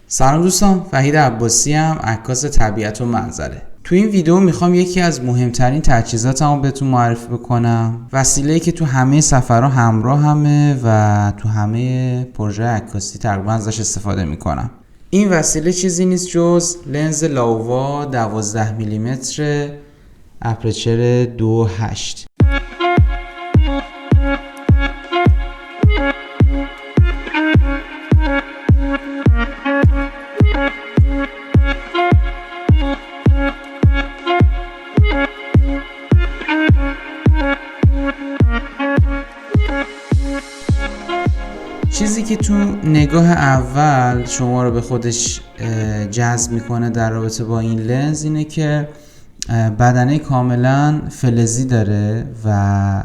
سلام دوستان، وحید عباسی ام، عکاس طبیعت و منظره. تو این ویدیو میخوام یکی از مهمترین تجهیزاتمو بهتون معرفی بکنم. وسیله‌ای که تو همه سفرها همراهمه و تو همه پروژه عکاسی تقریبا ازش استفاده میکنم. این وسیله چیزی نیست جز لنز لاووا 12 میلیمتر اپرچر 2.8. چیزی که تو نگاه اول شما رو به خودش جذب میکنه در رابطه با این لنز اینه که بدنه کاملا فلزی داره و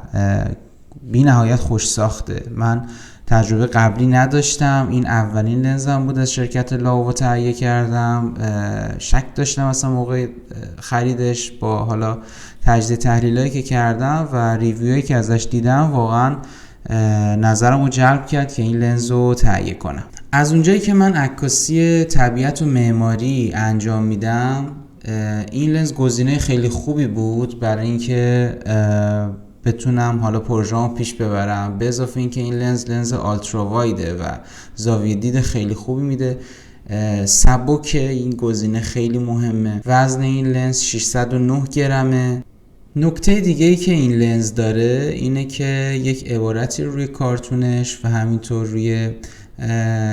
بی نهایت خوش ساخته. من تجربه قبلی نداشتم، این اولین لنزم بود از شرکت لاووا تهیه کردم. شک داشتم اصلا موقع خریدش، با حالا تجزیه تحلیلایی که کردم و ریویوهایی که ازش دیدم واقعا نظرم رو جلب کرد که این لنز رو تهیه کنم. از اونجایی که من عکاسی طبیعت و معماری انجام میدم، این لنز گزینه خیلی خوبی بود برای اینکه بتونم حالا پروژه‌مو پیش ببرم. به اضافه اینکه این لنز آلترا وایده و زاویه دید خیلی خوبی میده. سبک این گزینه خیلی مهمه. وزن این لنز 609 گرمه. نکته دیگه ای که این لنز داره اینه که یک عبارتی روی کارتونش و همینطور روی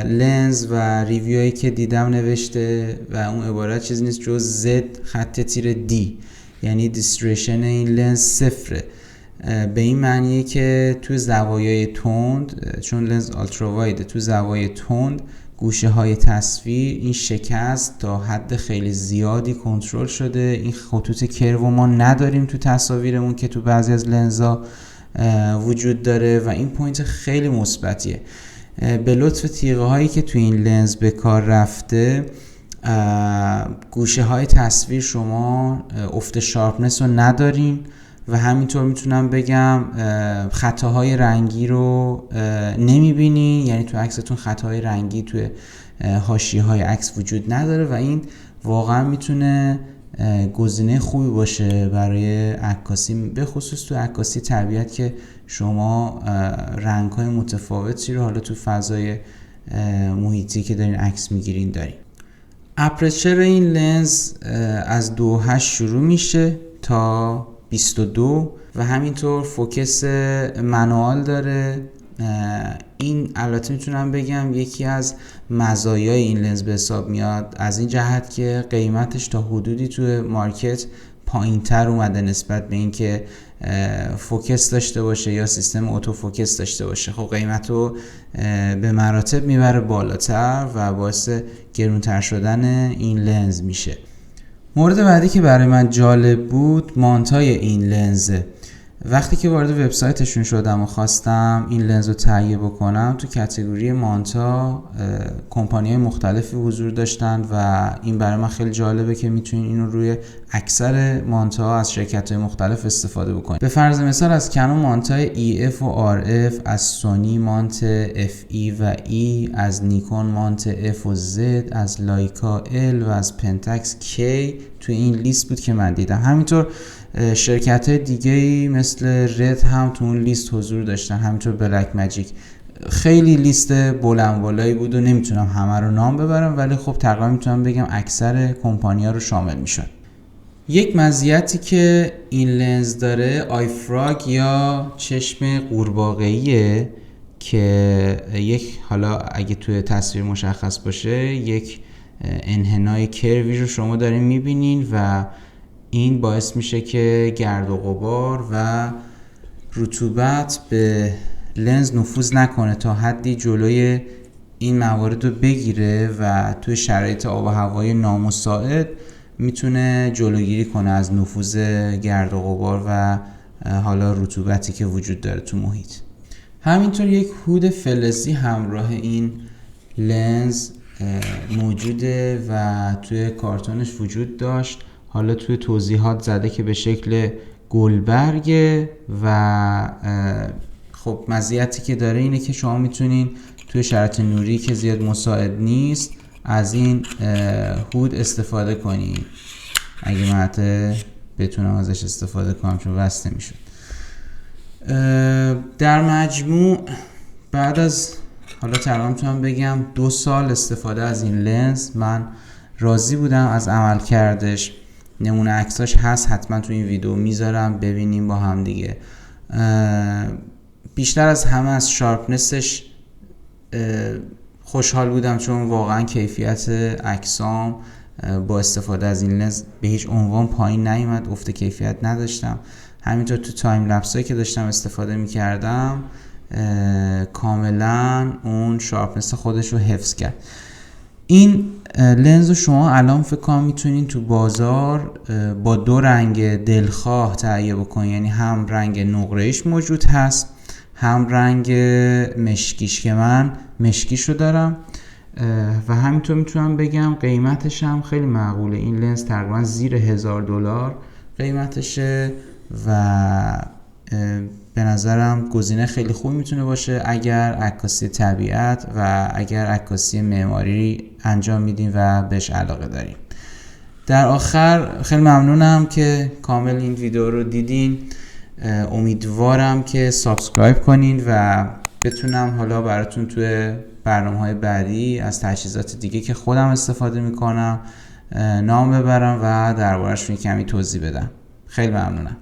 لنز و ریویوهایی که دیدم نوشته و اون عبارت چیزی نیست جز Z-D، یعنی دیستریشن این لنز صفره. به این معنیه که تو زوایای تند، چون لنز آلترا وایده، تو زوایای تند گوشه های تصویر این شکست تا حد خیلی زیادی کنترل شده. این خطوط کرو ما نداریم تو تصاویرمون که تو بعضی از لنزها وجود داره و این پوینت خیلی مثبتیه. به لطف تیغه هایی که تو این لنز به کار رفته، گوشه های تصویر شما افت شارپنس رو ندارین و همینطور میتونم بگم خطاهای رنگی رو نمیبینی، یعنی تو عکستون خطاهای رنگی توی حاشیه‌های عکس وجود نداره و این واقعا میتونه گزینه خوبی باشه برای عکاسی، به خصوص تو عکاسی طبیعت که شما رنگ‌های متفاوتی رو حالا تو فضای محیطی که دارین عکس میگیرین دارین. اپرچر این لنز از 2.8 شروع میشه تا 22 و همینطور فوکس منوال داره. این البته میتونم بگم یکی از مزایای این لنز به حساب میاد، از این جهت که قیمتش تا حدودی توی مارکت پایین‌تر اومده نسبت به اینکه فوکس داشته باشه یا سیستم اتو فوکس داشته باشه. خب قیمت رو به مراتب میبره بالاتر و باعث گرونتر شدن این لنز میشه. مورد بعدی که برای من جالب بود مانتای این لنزه. وقتی که وارد وبسایتشون شدم و خواستم این لنز رو تهیه بکنم، تو کاتگوری مانتا کمپانی‌های مختلفی حضور داشتن و این برای من خیلی جالبه که میتونین اینو روی اکثر مانتا از شرکت‌های مختلف استفاده بکنید. به فرض مثال از کنون مانتای EF و RF، از سونی مانت FE و E، از نیکون مانت F و Z، از لایکا L و از پنتاکس K تو این لیست بود که من دیدم. همینطور شرکت دیگه‌ای مثل رد هم تو اون لیست حضور داشتن، همینطور بلک ماجیک. خیلی لیست بلند بالایی بود و نمیتونم همه رو نام ببرم، ولی خب تقریبا میتونم بگم اکثر کمپانی‌ها رو شامل میشن. یک مزیتی که این لنز داره آی فراگ یا چشم قورباغه‌ایه که یک، حالا اگه توی تصویر مشخص باشه، یک انحنای کروی رو شما دارین میبینین و این باعث میشه که گرد و غبار و رطوبت به لنز نفوذ نکنه، تا حدی جلوی این موارد رو بگیره و توی شرایط آب و هوای نامساعد میتونه جلوگیری کنه از نفوذ گرد و غبار و حالا رطوبتی که وجود داره تو محیط. همینطور یک هود فلزی همراه این لنز موجوده و توی کارتونش وجود داشت. حالا توی توضیحات زده که به شکل گلبرگه و خب مزیتی که داره اینه که شما میتونین توی شرایط نوری که زیاد مساعد نیست از این هود استفاده کنید اگه من بتونم ازش استفاده کنم، چون وصل نمیشد. در مجموع بعد از حالا تقریبا میتونم بگم 2 سال استفاده از این لنز من راضی بودم از عمل کردش. نمونه عکساش هست، حتما تو این ویدیو میذارم ببینیم با هم دیگه. بیشتر از همه از شارپنسش خوشحال بودم، چون واقعا کیفیت عکسام با استفاده از این لنز به هیچ عنوان پایین نیامد، افت کیفیت نداشتم. همینطور تو تایم لپسایی که داشتم استفاده میکردم کاملا اون شارپنس خودش رو حفظ کرد. این لنز رو شما الان فکر کنم میتونین تو بازار با 2 رنگ دلخواه تهیه بکنین، یعنی هم رنگ نقره‌ایش موجود هست، هم رنگ مشکیش که من مشکیش رو دارم. و همینطور میتونم بگم قیمتش هم خیلی معقوله. این لنز تقریبا زیر $1000 قیمتشه و به نظرم گزینه خیلی خوبی میتونه باشه اگر عکاسی طبیعت و اگر عکاسی معماری انجام میدین و بهش علاقه دارین. در آخر خیلی ممنونم که کامل این ویدیو رو دیدین. امیدوارم که سابسکرایب کنین و بتونم حالا براتون توی برنامه‌های بعدی از تجهیزات دیگه که خودم استفاده میکنم نام ببرم و درباره‌اش کمی توضیح بدم. خیلی ممنونم.